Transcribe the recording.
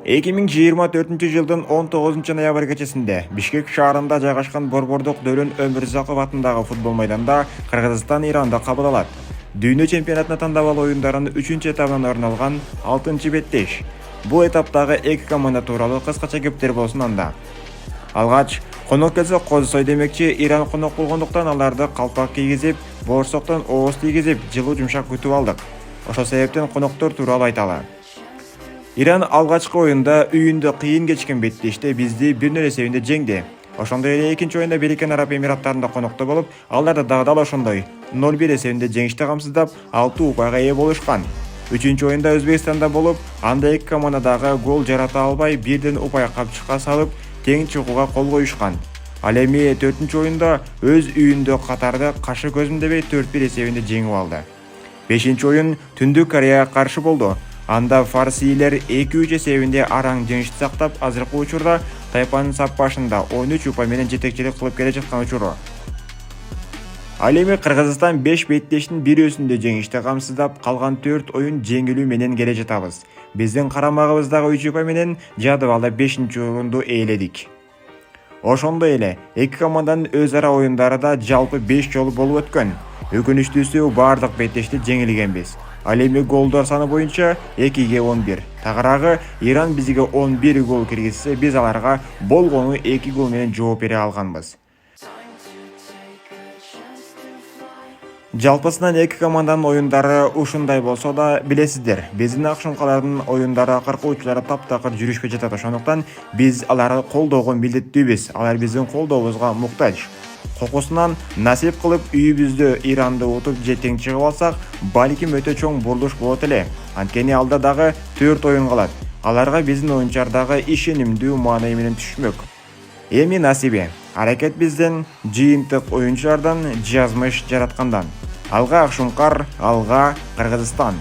2024 жылдын 19 ноябрь кечесинде Бишкек шаарында жайгашкан Борбордук Дөлөн Өмүрзаков атындагы футбол майданда Кыргызстан Иранды кабыл алат. Дүйнө чемпионатына тандап алуу оюндарынын 3-этабынан орун алган 6-беттеш. Бул этаптагы эки команда тууралуу кыскача кептер болсун анда. Алгач конок келсе козусой демекчи, Иран конок болгондуктан аларды калпак кийгизип, боорсоктон ооз тийгизип, жылуу жумшак күтүп алдык. Ошол себептен коноктор тууралуу айталы. Иран алгачкы оюнда үйүндө кыйын кечкен беттеште бизди 1-0 эсебинде жеңди. Ошондой эле экинчи оюнда Бириккен Араб Эмираттарында конокто болуп, аларды дагы ошондой 0-1 эсебинде жеңишти камсыздап 6 упайга ээ болушкан. Үчүнчү оюнда Өзбекстанда болуп, анда эки команда дагы гол жарата албай, бирден упай капчыкка салып, тең чыгууга кол коюшкан. Ал эми 4-чү оюнда өз үйүндө Катарды кашы көзүм дебей 4-1 эсебинде жеңип алды. 5-чи оюн Түндүк Кореяга каршы болду. Анда фарсийлер 2-3 эсебинде араң жеңишти сактап, азыркы учурда тайпанын сап башында 13 упай менен жетекчилик кылып келе жаткан учуру. Ал эми Кыргызстан 5 беттештин бирөөсүндө жеңишти камсыздап, калган 4 оюн жеңилүү менен келе жатабыз. Биздин карамагыбыздагы 3 упай менен жадыбалда 5-орунду ээледик. Ошондой эле эки команданын өз ара оюндары да жалпы 5 жолу болуп өткөн. Өкүнүчтүүсү бардык беттеште жеңилгенбиз. Ал эми голдор саны боюнча 2-11. Тагыраагы Иран бизге 11 гол киргизсе, биз аларга болгону 2 гол менен жооп бере алганбыз. Жалпысынан эки команданын оюндары ушундай болсо да, билесиздер, биздин акшумкалардын оюндары акыркы учурларда таптакыр жүрүшпөй жатат. Ошондуктан биз аларды колдоого милдеттүүбүз. Алар биздин колдообузга муктаж. Кокусунан насип кылып үйүбүздө Иранды утуп же тең чыгып алсак, балким өтө чоң бурулуш болот эле. Анткени алда дагы 4 оюн калат. Аларга биздин оюнчулардагы ишенимдүү маанай менен түшмөк. Эми насиби. Аракет бизден, жыйынтык оюнчулардан, жазмыш жараткандан. Алга Акшумкар, алга Кыргызстан.